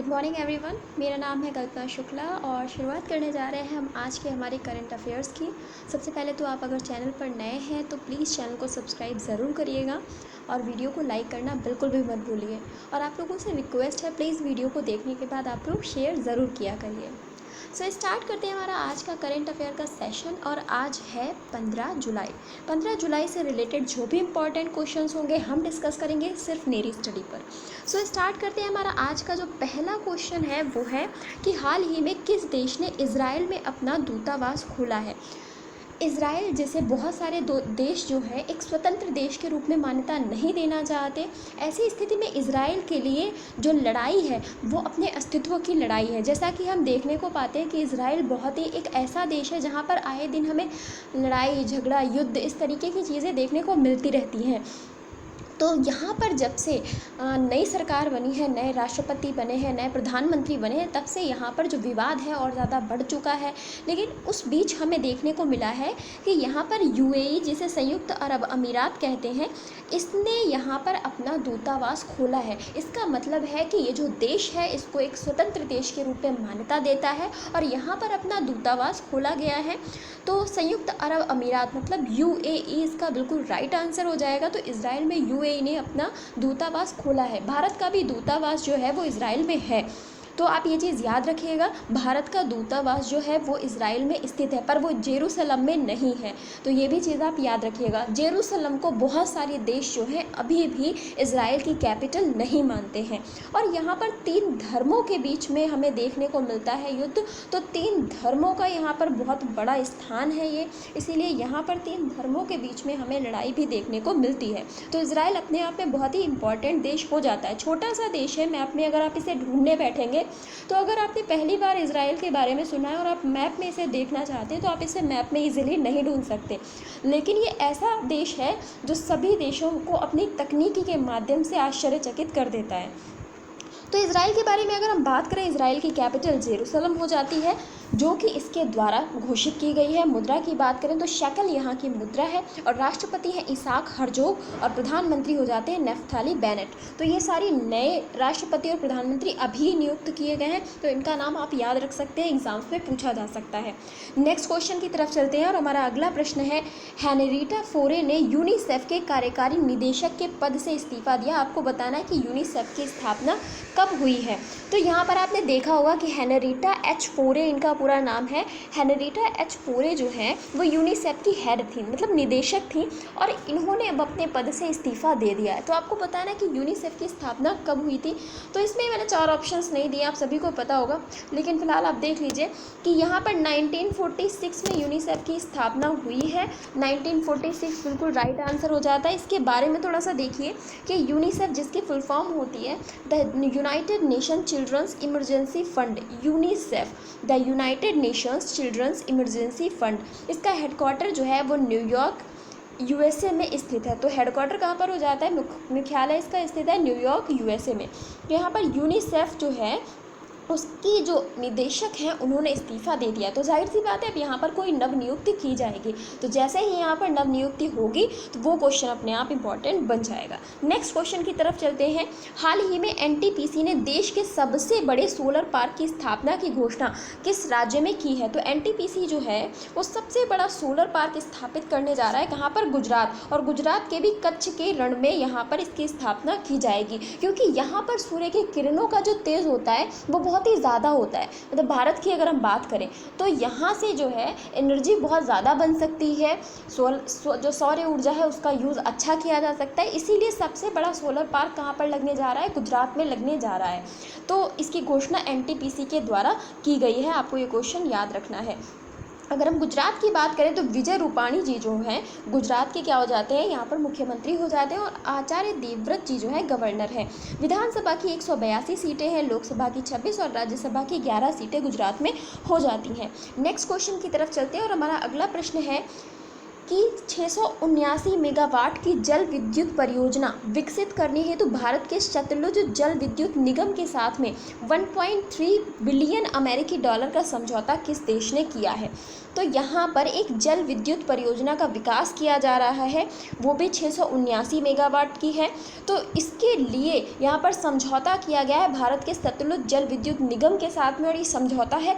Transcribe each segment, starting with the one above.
Good morning everyone. मेरा नाम है कल्पना शुक्ला और शुरुआत करने जा रहे हैं हम आज के हमारे करंट अफेयर्स की। सबसे पहले तो आप अगर चैनल पर नए हैं तो प्लीज़ चैनल को सब्सक्राइब ज़रूर करिएगा और वीडियो को लाइक करना बिल्कुल भी मत भूलिए। और आप लोगों से रिक्वेस्ट है, प्लीज़ वीडियो को देखने के बाद आप लोग शेयर ज़रूर किया करिए। सो स्टार्ट करते हैं हमारा आज का करंट अफेयर का सेशन। और आज है 15 जुलाई। 15 जुलाई से रिलेटेड जो भी इंपॉर्टेंट क्वेश्चंस होंगे हम डिस्कस करेंगे सिर्फ मेरी स्टडी पर। सो स्टार्ट करते हैं। हमारा आज का जो पहला क्वेश्चन है वो है कि हाल ही में किस देश ने इज़राइल में अपना दूतावास खोला है। इज़राइल जैसे बहुत सारे देश जो है एक स्वतंत्र देश के रूप में मान्यता नहीं देना चाहते। ऐसी स्थिति में इज़राइल के लिए जो लड़ाई है वो अपने अस्तित्व की लड़ाई है। जैसा कि हम देखने को पाते हैं कि इज़राइल बहुत ही एक ऐसा देश है जहाँ पर आए दिन हमें लड़ाई झगड़ा युद्ध इस तरीके की चीज़ें देखने को मिलती रहती हैं। तो यहाँ पर जब से नई सरकार बनी है, नए राष्ट्रपति बने हैं, नए प्रधानमंत्री बने हैं, तब से यहाँ पर जो विवाद है और ज़्यादा बढ़ चुका है। लेकिन उस बीच हमें देखने को मिला है कि यहाँ पर यूएई, जिसे संयुक्त अरब अमीरात कहते हैं, इसने यहाँ पर अपना दूतावास खोला है। इसका मतलब है कि ये जो देश है इसको एक स्वतंत्र देश के रूप में मान्यता देता है और यहाँ पर अपना दूतावास खोला गया है। तो संयुक्त अरब अमीरात मतलब यूएई इसका बिल्कुल राइट आंसर हो जाएगा। तो इज़राइल में यूएई ने अपना दूतावास खोला है। भारत का भी दूतावास जो है वो इज़राइल में है। तो आप ये चीज़ याद रखिएगा, भारत का दूतावास जो है वो इज़राइल में स्थित है, पर वो जेरूसलम में नहीं है। तो ये भी चीज़ आप याद रखिएगा। जेरूसलम को बहुत सारे देश जो हैं अभी भी इज़राइल की कैपिटल नहीं मानते हैं। और यहाँ पर 3 धर्मों के बीच में हमें देखने को मिलता है युद्ध। तो 3 धर्मों का यहाँ पर बहुत बड़ा स्थान है ये, इसीलिए यहाँ पर 3 धर्मों के बीच में हमें लड़ाई भी देखने को मिलती है। तो इज़राइल अपने आप में बहुत ही इंपॉर्टेंट देश हो जाता है। छोटा सा देश है, मैप में अगर आप इसे ढूंढने बैठेंगे तो अगर आपने पहली बार इज़राइल के बारे में सुना है और आप मैप में इसे देखना चाहते हैं तो आप इसे मैप में इजीली नहीं ढूंढ सकते। लेकिन ये ऐसा देश है जो सभी देशों को अपनी तकनीकी के माध्यम से आश्चर्यचकित कर देता है। तो इज़राइल के बारे में अगर हम बात करें, इज़राइल की कैपिटल जेरूसलम हो जाती है, जो कि इसके द्वारा घोषित की गई है। मुद्रा की बात करें तो शेकल यहाँ की मुद्रा है और राष्ट्रपति हैं इसाक हर्जोग और प्रधानमंत्री हो जाते हैं नेफ्ताली बेनेट। तो ये सारी नए राष्ट्रपति और प्रधानमंत्री अभी नियुक्त किए गए हैं, तो इनका नाम आप याद रख सकते हैं, एग्जाम्स में पूछा जा सकता है। नेक्स्ट क्वेश्चन की तरफ चलते हैं और हमारा अगला प्रश्न है, हेनरिटा फोरे ने यूनिसेफ के कार्यकारी निदेशक के पद से इस्तीफा दिया। आपको बताना है कि यूनिसेफ की स्थापना कब हुई है। तो यहाँ पर आपने देखा होगा कि हेनरिटा एच फोरे इनका पूरा नाम है। हेनरिटा एच फोरे जो है वो यूनिसेफ की हेड थी, मतलब निदेशक थी, और इन्होंने अब अपने पद से इस्तीफा दे दिया है। तो आपको बताना है कि यूनिसेफ की स्थापना कब हुई थी। तो इसमें मैंने 4 ऑप्शंस नहीं दिए, आप सभी को पता होगा, लेकिन फिलहाल आप देख लीजिए कि यहाँ पर 1946 में यूनिसेफ की स्थापना हुई है। 1946 बिल्कुल राइट आंसर हो जाता है। इसके बारे में थोड़ा सा देखिए कि यूनिसेफ जिसकी फुल फॉर्म होती है the United Nation children's emergency fund, UNICEF, the United Nations children's emergency fund. इसका हेडक्वार्टर जो है वो न्यूयॉर्क यूएसए में स्थित है। तो हेडक्वार्टर कहाँ पर हो जाता है, मुख्यालय इसका स्थित है न्यूयॉर्क यूएसए में। तो यहाँ पर यूनिसेफ जो है उसकी जो निदेशक हैं उन्होंने इस्तीफ़ा दे दिया। तो जाहिर सी बात है अब यहाँ पर कोई नव नियुक्ति की जाएगी। तो जैसे ही यहाँ पर नव नियुक्ति होगी तो वो क्वेश्चन अपने आप इंपॉर्टेंट बन जाएगा। नेक्स्ट क्वेश्चन की तरफ चलते हैं। हाल ही में एनटीपीसी ने देश के सबसे बड़े सोलर पार्क की स्थापना की घोषणा किस राज्य में की है। तो एनटीपीसी जो है वो सबसे बड़ा सोलर पार्क स्थापित करने जा रहा है। कहाँ पर, गुजरात, और गुजरात के भी कच्छ के रण में यहाँ पर इसकी स्थापना की जाएगी। क्योंकि यहाँ पर सूर्य की किरणों का जो तेज़ होता है वो बहुत ही ज़्यादा होता है। मतलब भारत की अगर हम बात करें तो यहाँ से जो है एनर्जी बहुत ज़्यादा बन सकती है। जो सौर ऊर्जा है उसका यूज़ अच्छा किया जा सकता है। इसीलिए सबसे बड़ा सोलर पार्क कहाँ पर लगने जा रहा है, गुजरात में लगने जा रहा है। तो इसकी घोषणा एनटीपीसी के द्वारा की गई है। आपको ये क्वेश्चन याद रखना है। अगर हम गुजरात की बात करें तो विजय रूपाणी जी जो हैं गुजरात के क्या हो जाते हैं, यहाँ पर मुख्यमंत्री हो जाते हैं, और आचार्य देवव्रत जी जो है गवर्नर हैं। विधानसभा की 182 सीटें हैं, लोकसभा की 26 और राज्यसभा की 11 सीटें गुजरात में हो जाती हैं। नेक्स्ट क्वेश्चन की तरफ चलते हैं और हमारा अगला प्रश्न है कि 679 मेगावाट की जल विद्युत परियोजना विकसित करने हेतु भारत के सतलुज जल विद्युत निगम के साथ में 1.3 बिलियन अमेरिकी डॉलर का समझौता किस देश ने किया है। तो यहाँ पर एक जल विद्युत परियोजना का विकास किया जा रहा है, वो भी 679 मेगावाट की है। तो इसके लिए यहाँ पर समझौता किया गया है भारत के सतलुज जल विद्युत निगम के साथ में, और ये समझौता है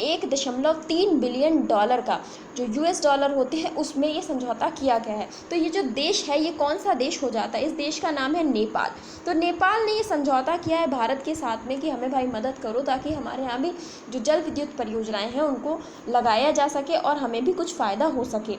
1.3 बिलियन डॉलर का, जो US डॉलर होते हैं उसमें ये समझौता किया गया है। तो ये जो देश है ये कौन सा देश हो जाता है, इस देश का नाम है नेपाल। तो नेपाल ने ये समझौता किया है भारत के साथ में कि हमें भाई मदद करो ताकि हमारे यहाँ भी जो जल विद्युत परियोजनाएं हैं उनको लगाया जा सके और हमें भी कुछ फ़ायदा हो सके।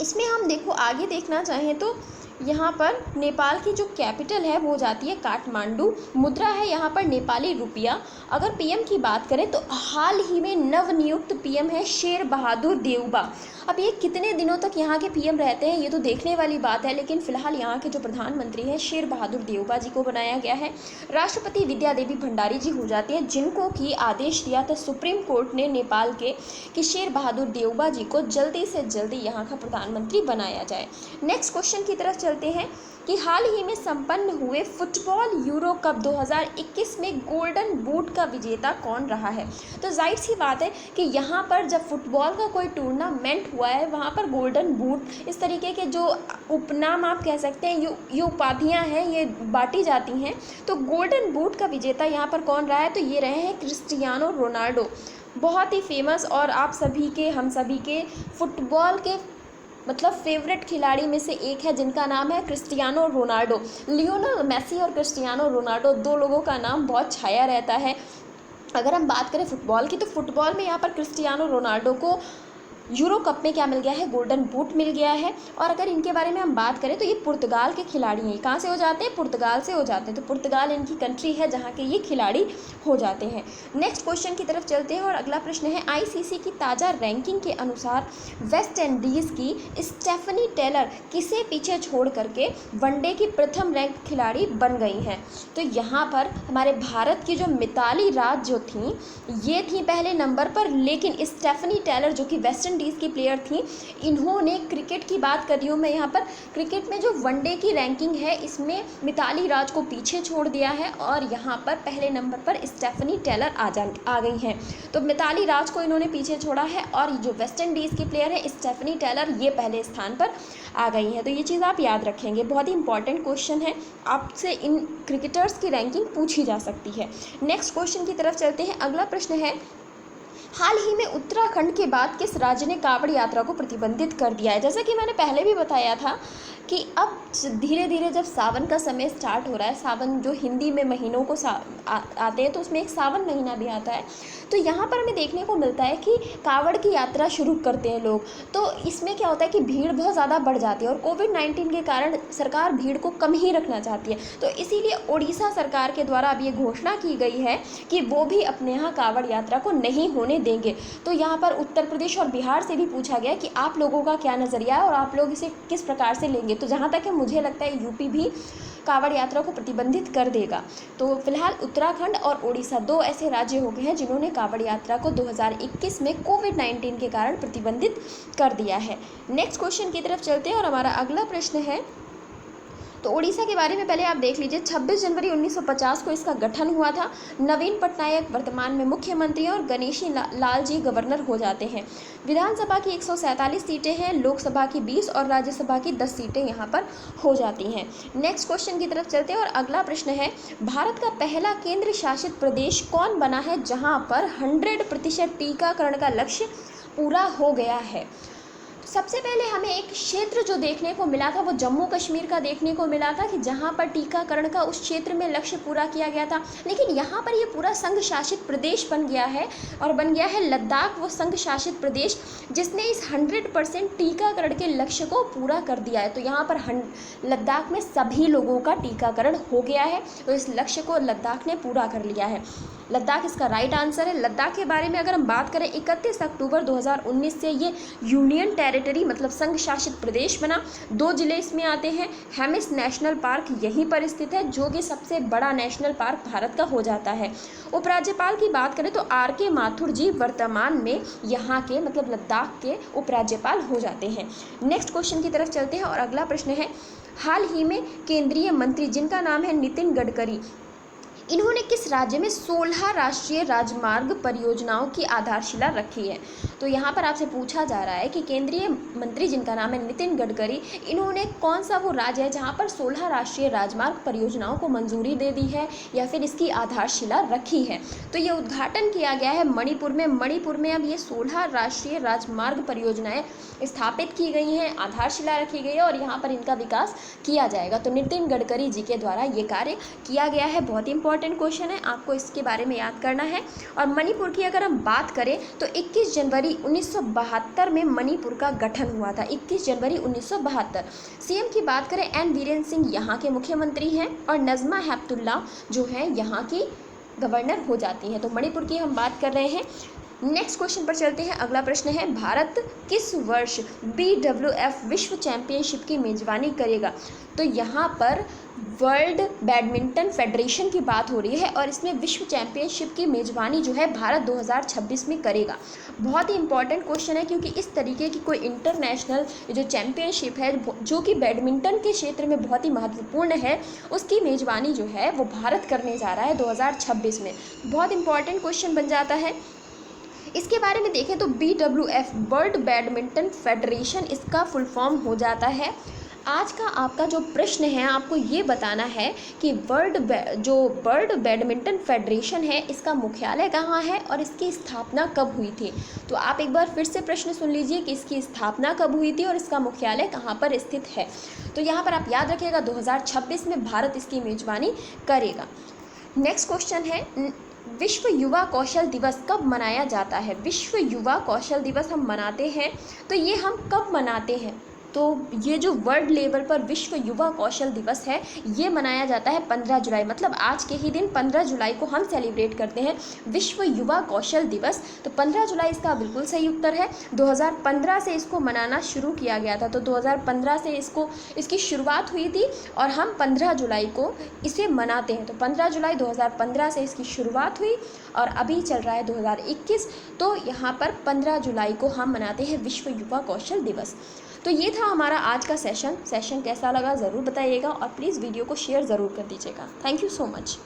इसमें हम देखो आगे देखना चाहें तो यहाँ पर नेपाल की जो कैपिटल है वो हो जाती है काठमांडू। मुद्रा है यहाँ पर नेपाली रुपया। अगर पीएम की बात करें तो हाल ही में नवनियुक्त पीएम है शेर बहादुर देउबा। अब ये कितने दिनों तक यहाँ के पीएम रहते हैं ये तो देखने वाली बात है, लेकिन फिलहाल यहाँ के जो प्रधानमंत्री हैं शेर बहादुर देउबा जी को बनाया गया है। राष्ट्रपति विद्या देवी भंडारी जी हो जाती हैं, जिनको कि आदेश दिया था सुप्रीम कोर्ट ने नेपाल के कि शेर बहादुर देउबा जी को जल्दी से जल्दी यहाँ का प्रधानमंत्री बनाया जाए। नेक्स्ट क्वेश्चन की तरफ चलते हैं कि हाल ही में संपन्न हुए फुटबॉल यूरो कप 2021 में गोल्डन बूट का विजेता कौन रहा है। तो जाहिर सी बात है कि यहाँ पर जब फुटबॉल का कोई टूर्नामेंट हुआ है वहाँ पर गोल्डन बूट इस तरीके के जो उपनाम आप कह सकते हैं ये उपाधियाँ हैं ये बांटी जाती हैं। तो गोल्डन बूट का विजेता यहाँ पर कौन रहा है, तो ये रहे हैं क्रिस्टियानो रोनाल्डो। बहुत ही फेमस और आप सभी के हम सभी के फुटबॉल के मतलब फेवरेट खिलाड़ी में से एक है जिनका नाम है क्रिस्टियानो रोनाल्डो। लियोनेल मेसी और क्रिस्टियानो रोनाल्डो दो लोगों का नाम बहुत छाया रहता है। अगर हम बात करें फुटबॉल की तो फुटबॉल में यहाँ पर क्रिस्टियानो रोनाल्डो को यूरो कप में क्या मिल गया है, गोल्डन बूट मिल गया है। और अगर इनके बारे में हम बात करें तो ये पुर्तगाल के खिलाड़ी हैं। कहाँ से हो जाते हैं, पुर्तगाल से हो जाते हैं। तो पुर्तगाल इनकी कंट्री है जहाँ के ये खिलाड़ी हो जाते हैं। नेक्स्ट क्वेश्चन की तरफ चलते हैं और अगला प्रश्न है आईसीसी की ताज़ा रैंकिंग के अनुसार वेस्ट इंडीज़ की स्टेफनी टेलर किसे पीछे छोड़ करके वनडे की प्रथम रैंक खिलाड़ी बन गई हैं। तो यहाँ पर हमारे भारत की जो मिताली राज जो थी ये थी पहले नंबर पर, लेकिन स्टेफनी टेलर जो कि वेस्ट इंडीज़ की प्लेयर थी इन्होंने क्रिकेट की बात कर रही हूँ मैं यहाँ पर, क्रिकेट में जो वनडे की रैंकिंग है इसमें मिताली राज को पीछे छोड़ दिया है और यहाँ पर पहले नंबर पर स्टेफनी टेलर आ गई हैं। तो मिताली राज को इन्होंने पीछे छोड़ा है और जो वेस्ट इंडीज़ की प्लेयर है स्टेफनी टेलर ये पहले स्थान पर आ गई हैं। तो ये चीज़ आप याद रखेंगे, बहुत ही इंपॉर्टेंट क्वेश्चन है, आपसे इन क्रिकेटर्स की रैंकिंग पूछी जा सकती है। नेक्स्ट क्वेश्चन की तरफ चलते हैं। अगला प्रश्न है हाल ही में उत्तराखंड के बाद किस राज्य ने कांवड़ यात्रा को प्रतिबंधित कर दिया है। जैसा कि मैंने पहले भी बताया था कि अब धीरे धीरे जब सावन का समय स्टार्ट हो रहा है, सावन जो हिंदी में महीनों को आते हैं तो उसमें एक सावन महीना भी आता है, तो यहाँ पर हमें देखने को मिलता है कि कांवड़ की यात्रा शुरू करते हैं लोग। तो इसमें क्या होता है कि भीड़ बहुत ज़्यादा बढ़ जाती है और कोविड-19 के कारण सरकार भीड़ को कम ही रखना चाहती है। तो इसीलिए उड़ीसा सरकार के द्वारा अब ये घोषणा की गई है कि वो भी अपने यहाँ कांवड़ यात्रा को नहीं होने देंगे। तो यहाँ पर उत्तर प्रदेश और बिहार से भी पूछा गया कि आप लोगों का क्या नज़रिया है और आप लोग इसे किस प्रकार से लेंगे। तो जहाँ तक है मुझे लगता है यूपी भी कांवड़ यात्रा को प्रतिबंधित कर देगा। तो फिलहाल उत्तराखंड और ओडिशा दो ऐसे राज्य हो गए हैं जिन्होंने कांवड़ यात्रा को 2021 में कोविड-19 के कारण प्रतिबंधित कर दिया है। नेक्स्ट क्वेश्चन की तरफ चलते हैं और हमारा अगला प्रश्न है, तो ओडिशा के बारे में पहले आप देख लीजिए। 26 जनवरी 1950 को इसका गठन हुआ था। नवीन पटनायक वर्तमान में मुख्यमंत्री और गणेशी लाल जी गवर्नर हो जाते हैं। विधानसभा की 147 सीटें हैं, लोकसभा की 20 और राज्यसभा की 10 सीटें यहाँ पर हो जाती हैं। नेक्स्ट क्वेश्चन की तरफ चलते हैं और अगला प्रश्न है भारत का पहला केंद्र शासित प्रदेश कौन बना है जहाँ पर 100% टीकाकरण का लक्ष्य पूरा हो गया है। सबसे पहले हमें एक क्षेत्र जो देखने को मिला था वो जम्मू कश्मीर का देखने को मिला था कि जहाँ पर टीकाकरण का उस क्षेत्र में लक्ष्य पूरा किया गया था, लेकिन यहाँ पर ये पूरा संघ शासित प्रदेश बन गया है और बन गया है लद्दाख वो संघ शासित प्रदेश जिसने इस 100% टीकाकरण के लक्ष्य को पूरा कर दिया है। तो यहाँ पर लद्दाख में सभी लोगों का टीकाकरण हो गया है, तो इस लक्ष्य को लद्दाख ने पूरा कर लिया है। लद्दाख इसका राइट आंसर है। लद्दाख के बारे में अगर हम बात करें 31 अक्टूबर 2019 से ये यूनियन टेरिटरी मतलब संघ शासित प्रदेश बना। 2 जिले इसमें आते हैं। हेमिस नेशनल पार्क यहीं पर स्थित है, जो कि सबसे बड़ा नेशनल पार्क भारत का हो जाता है। उपराज्यपाल की बात करें तो R.K. माथुर जी वर्तमान में यहाँ के मतलब लद्दाख के उपराज्यपाल हो जाते हैं। नेक्स्ट क्वेश्चन की तरफ चलते हैं और अगला प्रश्न है, हाल ही में केंद्रीय मंत्री जिनका नाम है नितिन गडकरी, इन्होंने किस राज्य में 16 राष्ट्रीय राजमार्ग परियोजनाओं की आधारशिला रखी है। तो यहाँ पर आपसे पूछा जा रहा है कि केंद्रीय मंत्री जिनका नाम है नितिन गडकरी, इन्होंने कौन सा वो राज्य है जहाँ पर 16 राष्ट्रीय राजमार्ग परियोजनाओं को मंजूरी दे दी है या फिर इसकी आधारशिला रखी है। तो ये उद्घाटन किया गया है मणिपुर में। मणिपुर में अब ये 16 राष्ट्रीय राजमार्ग परियोजनाएं स्थापित की गई हैं, आधारशिला रखी गई है और यहाँ पर इनका विकास किया जाएगा। तो नितिन गडकरी जी के द्वारा ये कार्य किया गया है। बहुत ही इंपॉर्टेंट क्वेश्चन है, आपको इसके बारे में याद करना है। और मणिपुर की अगर हम बात करें तो 21 जनवरी 1972 में मणिपुर का गठन हुआ था। 21 जनवरी 1972। सीएम की बात करें, एन बीरेन सिंह यहाँ के मुख्यमंत्री हैं और नज़मा हेपतुल्ला जो हैं यहाँ की गवर्नर हो जाती हैं। तो मणिपुर की हम बात कर रहे हैं। नेक्स्ट क्वेश्चन पर चलते हैं। अगला प्रश्न है, भारत किस वर्ष BWF विश्व चैंपियनशिप की मेजबानी करेगा। तो यहाँ पर वर्ल्ड बैडमिंटन फेडरेशन की बात हो रही है और इसमें विश्व चैंपियनशिप की मेजबानी जो है भारत 2026 में करेगा। बहुत ही इंपॉर्टेंट क्वेश्चन है, क्योंकि इस तरीके की कोई इंटरनेशनल जो चैंपियनशिप है जो कि बैडमिंटन के क्षेत्र में बहुत ही महत्वपूर्ण है, उसकी मेजबानी जो है वो भारत करने जा रहा है 2026 में। बहुत इंपॉर्टेंट क्वेश्चन बन जाता है। इसके बारे में देखें तो BWF वर्ल्ड बैडमिंटन फेडरेशन इसका फुल फॉर्म हो जाता है। आज का आपका जो प्रश्न है, आपको ये बताना है कि वर्ल्ड बैडमिंटन फेडरेशन है, इसका मुख्यालय कहाँ है और इसकी स्थापना कब हुई थी। तो आप एक बार फिर से प्रश्न सुन लीजिए कि इसकी स्थापना कब हुई थी और इसका मुख्यालय कहाँ पर स्थित है। तो यहाँ पर आप याद रखिएगा 2026 में भारत इसकी मेजबानी करेगा। नेक्स्ट क्वेश्चन है, विश्व युवा कौशल दिवस कब मनाया जाता है। विश्व युवा कौशल दिवस हम मनाते हैं, तो ये हम कब मनाते हैं। तो ये जो वर्ल्ड लेवल पर विश्व युवा कौशल दिवस है, ये मनाया जाता है 15 जुलाई, मतलब आज के ही दिन 15 जुलाई को हम सेलिब्रेट करते हैं विश्व युवा कौशल दिवस। तो 15 जुलाई इसका बिल्कुल सही उत्तर है। 2015 से इसको मनाना शुरू किया गया था। तो 2015 से इसकी शुरुआत हुई थी और हम 15 जुलाई को इसे मनाते हैं। तो 15 जुलाई 2015 से इसकी शुरुआत हुई और अभी चल रहा है 2021। तो यहाँ पर 15 जुलाई को हम मनाते हैं विश्व युवा कौशल दिवस। तो ये था हमारा आज का सेशन कैसा लगा ज़रूर बताइएगा और प्लीज़ वीडियो को शेयर ज़रूर कर दीजिएगा। Thank you so much.